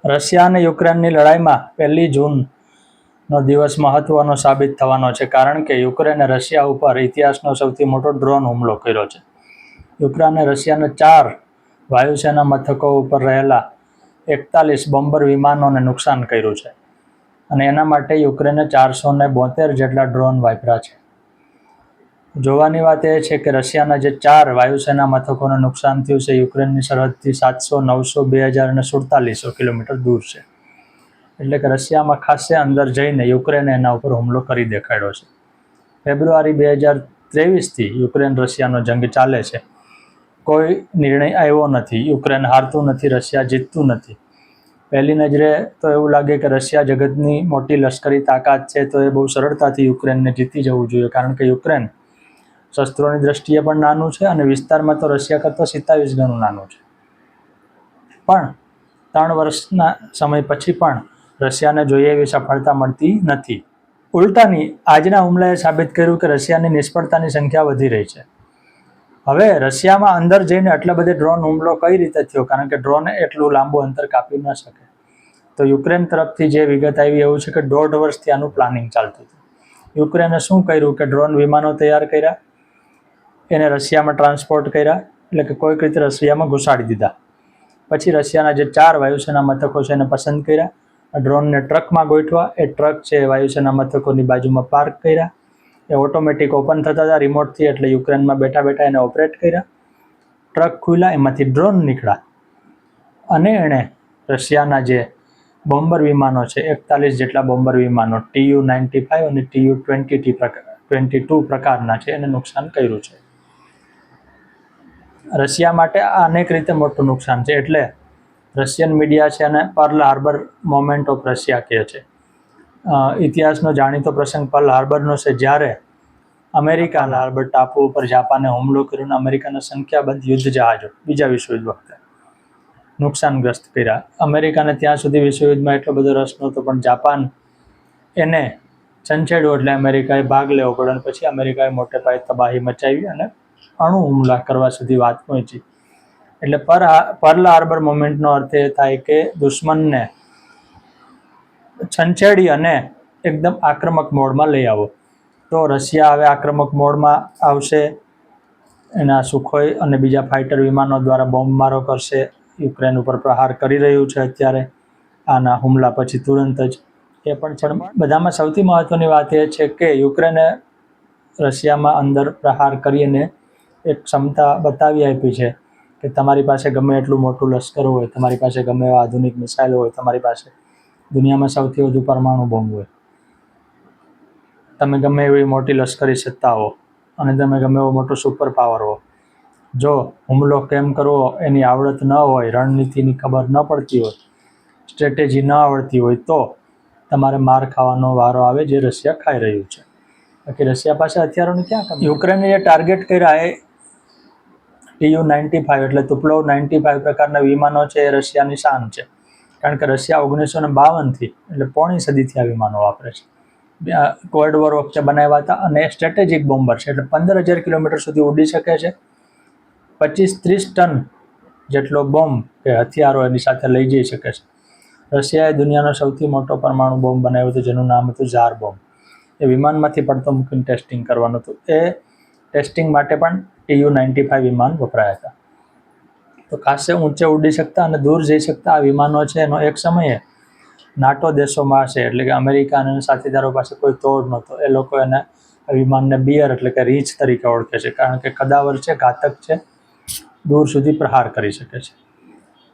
Russia અને યુક્રેનની લડાઈમાં 1 જૂનનો દિવસ મહત્વનો સાબિત થવાનો છે, કારણ કે યુક્રેને રશિયા ઉપર ઇતિહાસનો સૌથી મોટો ડ્રોન હુમલો કર્યો છે. યુક્રેને રશિયાના 4 વાયુસેના મથકો ઉપર રહેલા 41 બોમ્બર વિમાનોને નુકસાન કર્યું છે અને એના માટે યુક્રેને 472 જેટલા ડ્રોન વાપર્યા છે. જોવાની વાત એ છે કે રશિયાના જે 4 વાયુસેના મથકોને નુકસાન થયું છે યુક્રેનની સરહદથી 700, 900, 2000 અને 4700 કિલોમીટર દૂર છે. એટલે કે રશિયામાં ખાસે અંદર જઈને યુક્રેને એના ઉપર હુમલો કરી દેખાડ્યો છે. ફેબ્રુઆરી 2023થી યુક્રેન રશિયાનો જંગ ચાલે છે. કોઈ નિર્ણય આવ્યો નથી. યુક્રેન હારતું નથી, રશિયા જીતતું નથી. પહેલી નજરે તો એવું લાગે કે રશિયા જગતની મોટી લશ્કરી તાકાત છે, તો એ બહુ સરળતાથી યુક્રેનને જીતી જવું જોઈએ, કારણ કે યુક્રેન શસ્ત્રોની દ્રષ્ટિએ પણ નાનું છે અને વિસ્તારમાં તો રશિયા કરતાં 27 ગણું નાનું છે. પણ 3 વર્ષના સમય પછી પણ રશિયાને જોઈએ એવી સફળતા મળતી નથી. ઉલટાની આજના હુમલાએ સાબિત કર્યું કે રશિયાની નિષ્ફળતાની સંખ્યા વધી રહી છે. હવે રશિયામાં અંદર જઈને આટલા બધા ડ્રોન હુમલો કઈ રીતે થયો, કારણ કે ડ્રોન એટલું લાંબુ અંતર કાપી ન શકે. તો યુક્રેન તરફથી જે વિગત આવી એવું છે કે 1.5 વર્ષથી આનું પ્લાનિંગ ચાલતું હતું. યુક્રેને શું કર્યું કે ડ્રોન વિમાનો તૈયાર કર્યા, એને રશિયામાં ટ્રાન્સપોર્ટ કર્યા, એટલે કે કોઈક રીતે રશિયામાં ઘુસાડી દીધા. પછી રશિયાના જે 4 વાયુસેના મથકો છે એને પસંદ કર્યા, ડ્રોનને ટ્રકમાં ગોઠવા, એ ટ્રક છે વાયુસેના મથકોની બાજુમાં પાર્ક કર્યા, એ ઓટોમેટિક ઓપન થતા હતા રિમોટથી, એટલે યુક્રેનમાં બેઠા બેઠા એને ઓપરેટ કર્યા. ટ્રક ખુલ્યા, એમાંથી ડ્રોન નીકળ્યા અને એણે રશિયાના જે બોમ્બર વિમાનો છે 41 જેટલા બોમ્બર વિમાનો Tu-95 અને Tu-22 પ્રકારના છે એને નુકસાન કર્યું છે. રશિયા માટે આ અનેક રીતે મોટું નુકસાન છે. એટલે રશિયન મીડિયા છે અને Perl harbour moment of Russia કહે છે. ઇતિહાસનો જાણીતો પ્રસંગ પર્લ હાર્બરનો છે, જ્યારે અમેરિકાના હાર્બર ટાપુ ઉપર જાપાને હુમલો કર્યો અને અમેરિકાના સંખ્યાબંધ યુદ્ધ જહાજો બીજા વિશ્વયુદ્ધ વખતે નુકસાનગ્રસ્ત કર્યા. અમેરિકાને ત્યાં સુધી વિશ્વયુદ્ધમાં એટલો બધો રસ નહોતો, પણ જાપાન એને છંછેડ્યો એટલે અમેરિકાએ ભાગ લેવો પડ્યો અને પછી અમેરિકાએ મોટે પાયે તબાહી મચાવી અને અણુ હુમલા કરવા સુધી વાત પહોંચી. એટલે પર્લ હાર્બર મોમેન્ટનો અર્થ એ થાય કે દુશ્મનને છંછેડી અને એકદમ આક્રમક મોડમાં લઈ આવો. તો રશિયા હવે આક્રમક મોડમાં આવશે, એના સુખોઈ અને બીજા ફાઇટર વિમાનો દ્વારા બોમ્બમારો કરશે. યુક્રેન ઉપર પ્રહાર કરી રહ્યું છે અત્યારે આના હુમલા પછી તુરંત જ. એ પણ છે. બધામાં સૌથી મહત્વની વાત એ છે કે યુક્રેને રશિયામાં અંદર પ્રહાર કરીને એક ક્ષમતા બતાવી આપી છે કે તમારી પાસે ગમે એટલું મોટું લશ્કર હોય, તમારી પાસે ગમે એવા આધુનિક મિસાઇલ હોય, તમારી પાસે દુનિયામાં સૌથી વધુ પરમાણુ બોમ્બ હોય, તમે ગમે એવી મોટી લશ્કરી સત્તા હો અને તમે ગમે એવો મોટો સુપર પાવર હો, જો હુમલો કેમ કરવો એની આવડત ન હોય, રણનીતિની ખબર ન પડતી હોય, સ્ટ્રેટેજી ન આવડતી હોય, તો તમારે માર ખાવાનો વારો આવે, જે રશિયા ખાઈ રહ્યું છે. બાકી રશિયા પાસે હથિયારોની ક્યાં કમી. યુક્રેને જે ટાર્ગેટ કર્યા એ Tu-95 એટલે તુપલોવ 95 પ્રકારના વિમાનો છે એ રશિયાની શાન છે, કારણ કે રશિયા 1952થી એટલે પોણી સદીથી આ વિમાનો વાપરે છે. કોલ્ડ વોર વખતે બનાવ્યા હતા અને એ સ્ટ્રેટેજિક બોમ્બર છે, એટલે 15,000 કિલોમીટર સુધી ઉડી શકે છે. 25-30 ટન જેટલો બોમ્બ કે હથિયારો એની સાથે લઈ જઈ શકે છે. રશિયાએ દુનિયાનો સૌથી મોટો પરમાણુ બોમ્બ બનાવ્યો હતો, જેનું નામ હતું ઝાર બોમ્બ. એ વિમાનમાંથી પડતો મૂકીને ટેસ્ટિંગ કરવાનું હતું. એ ટેસ્ટિંગ માટે પણ Tu-95 વિમાન વપરાયા હતા. તો ખાસે ઊંચે ઉડી શકતા અને દૂર જઈ શકતા આ વિમાનો છે, એનો એક સમયે નાટો દેશોમાં છે, એટલે કે અમેરિકા અને સાથીદારો પાસે કોઈ તોડ નહોતો. એ લોકો એને વિમાનને બિયર એટલે કે રીંછ તરીકે ઓળખે છે, કારણ કે કદાવર છે, ઘાતક છે, દૂર સુધી પ્રહાર કરી શકે છે.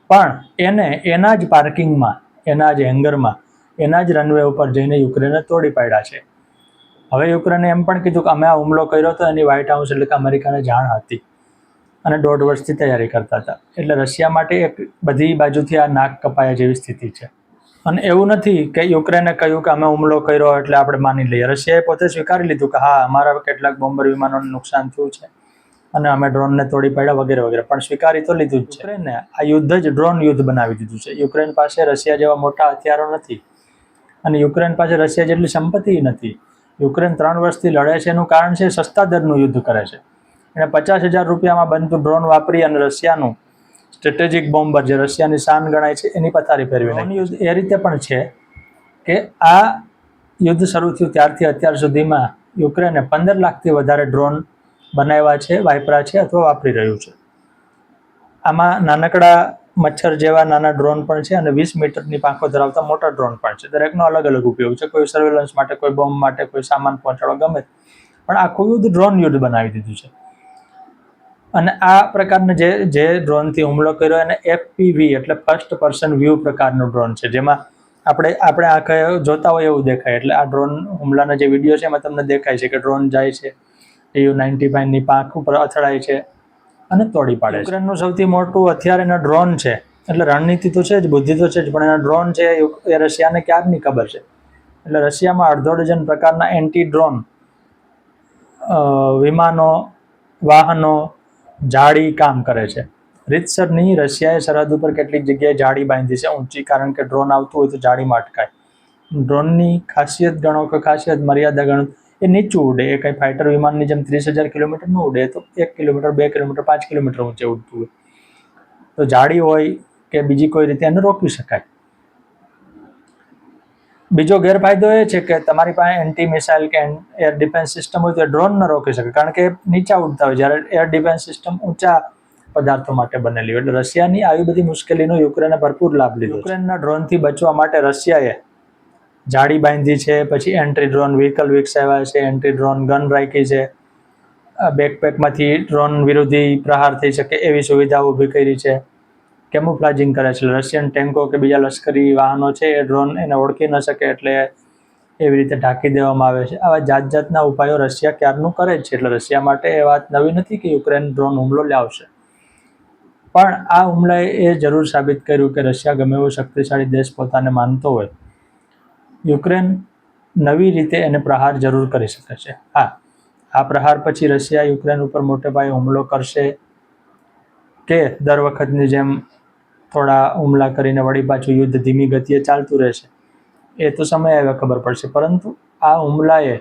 પણ એને એના જ પાર્કિંગમાં, એના જ હેંગરમાં, એના જ રનવે ઉપર જઈને યુક્રેને તોડી પાડ્યા છે. હવે યુક્રેને એમ પણ કીધું કે અમે આ હુમલો કર્યો હતો એની વ્હાઇટ હાઉસ એટલે કે અમેરિકાને જાણ હતી અને 1.5 વર્ષથી તૈયારી કરતા હતા. એટલે રશિયા માટે એક બધી બાજુથી આ નાક કપાયા જેવી સ્થિતિ છે. અને એવું નથી કે યુક્રેને કહ્યું કે અમે હુમલો કર્યો એટલે આપણે માની લઈએ. રશિયાએ પોતે સ્વીકારી લીધું કે હા, અમારા કેટલાક બોમ્બર વિમાનોને નુકસાન થયું છે અને અમે ડ્રોનને તોડી પાડ્યા વગેરે વગેરે, પણ સ્વીકારી તો લીધું જ છે. યુક્રેને આ યુદ્ધ જ ડ્રોન યુદ્ધ બનાવી દીધું છે. યુક્રેન પાસે રશિયા જેવા મોટા હથિયારો નથી અને યુક્રેન પાસે રશિયા જેટલી સંપત્તિ નથી. યુક્રેન 3 વર્ષથી લડે છે એનું કારણ છે સસ્તા દરનું યુદ્ધ કરે છે. એણે 50,000 રૂપિયામાં બનતું ડ્રોન વાપરી અને રશિયાનું સ્ટ્રેટેજિક બોમ્બર જે રશિયાની શાન ગણાય છે એની પથારી ફેરવી નાખી. યુદ્ધ એ રીતે પણ છે કે આ યુદ્ધ શરૂ થયું ત્યારથી અત્યાર સુધીમાં યુક્રેને 15 લાખથી વધારે ડ્રોન બનાવ્યા છે, વાપર્યા છે અથવા વાપરી રહ્યું છે. આમાં નાનકડા મચ્છર જેવા નાના ડ્રોન પણ છે અને 20 મીટરની પાંખો ધરાવતા મોટા ડ્રોન પણ છે. દરેકનો અલગ અલગ ઉપયોગ છે. કોઈ સર્વેલન્સ માટે, કોઈ બોમ્બ માટે, કોઈ સામાન પહોંચાડવા, ગમે. પણ આખું યુદ્ધ ડ્રોન યુદ્ધ બનાવી દીધું છે. અને આ પ્રકારના જે ડ્રોનથી હુમલો કર્યો એને FPV એટલે ફર્સ્ટ પર્સન વ્યૂ પ્રકારનું ડ્રોન છે, જેમાં આપણે આંખે જોતા હોય એવું દેખાય. એટલે આ ડ્રોન હુમલાના જે વિડીયો છે એમાં તમને દેખાય છે કે ડ્રોન જાય છે, Tu-95ની પાંખ ઉપર અથડાય છે અને તોડી પાડે છે. યુક્રેનનું સૌથી મોટું હથિયાર એના ડ્રોન છે. એટલે રણનીતિ તો છે જ, બુદ્ધિ તો છે જ, પણ એના ડ્રોન છે એ રશિયાને ક્યારની ખબર છે. એટલે રશિયામાં અડધો ડઝન પ્રકારના એન્ટી ડ્રોન વિમાનો, વાહનો, જાળી કામ કરે છે. રીતસરની રશિયાએ સરહદ ઉપર કેટલીક જગ્યાએ જાળી બાંધી છે ઊંચી, કારણ કે ડ્રોન આવતું હોય તો જાળીમાં અટકાય. ડ્રોનની ખાસિયત ગણો કે ખાસિયત મર્યાદા ગણો, એ નીચું ઉડે. એ કંઈ ફાઇટર વિમાનની જેમ 30,000 કિલોમીટર ન ઉડે, તો 1 કિલોમીટર, 2 કિલોમીટર, 5 કિલોમીટર ઊંચે ઉડતું હોય. તો જાળી હોય કે બીજી કોઈ રીતે એને રોકી શકાય. બીજો ગેરફાયદો એ છે કે તમારી પાસે એન્ટી મિસાઇલ કે એર ડિફેન્સ સિસ્ટમ હોય તો એ ડ્રોન ન રોકી શકે, કારણ કે નીચા ઉડતા હોય, જ્યારે એર ડિફેન્સ સિસ્ટમ ઊંચા પદાર્થો માટે બનેલી હોય. એટલે રશિયાની આવી બધી મુશ્કેલીનો યુક્રેને ભરપૂર લાભ લીધો. યુક્રેનના ડ્રોનથી બચવા માટે રશિયાએ જાળી બાંધી છે, પછી એન્ટ્રી ડ્રોન વ્હીકલ વિકસાવ્યા છે, એન્ટ્રી ડ્રોન ગન રાખી છે, બેકપેકમાંથી ડ્રોન વિરોધી પ્રહાર થઈ શકે એવી સુવિધા ઊભી કરી છે, કેમુફ્લાજિંગ કરે છે. રશિયન ટેન્કો કે બીજા લશ્કરી વાહનો છે એ ડ્રોન એને ઓળખી ન શકે એટલે એવી રીતે ઢાંકી દેવામાં આવે છે. આવા જાતના ઉપાયો રશિયા ક્યારનું કરે જ છે. એટલે રશિયા માટે એ વાત નવી નથી કે યુક્રેન ડ્રોન હુમલો લાવશે. પણ આ હુમલાએ એ જરૂર સાબિત કર્યું કે રશિયા ગમે એવો શક્તિશાળી દેશ પોતાને માનતો હોય, યુક્રેન નવી રીતે એને પ્રહાર જરૂર કરી શકે છે. હા, આ પ્રહાર પછી રશિયા યુક્રેન ઉપર મોટે પાયે હુમલો કરશે કે દર વખતની જેમ થોડા હુમલા કરીને વળી પાછું યુદ્ધ ધીમી ગતિએ ચાલતું રહેશે, એ તો સમય હવે ખબર પડશે. પરંતુ આ હુમલાએ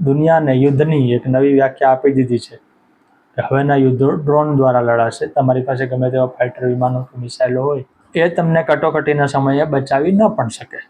દુનિયાને યુદ્ધની એક નવી વ્યાખ્યા આપી દીધી છે કે હવેના યુદ્ધો ડ્રોન દ્વારા લડાશે. તમારી પાસે ગમે તેવા ફાઇટર વિમાનો કે મિસાઇલો હોય, એ તમને કટોકટીના સમયે બચાવી ન પણ શકે.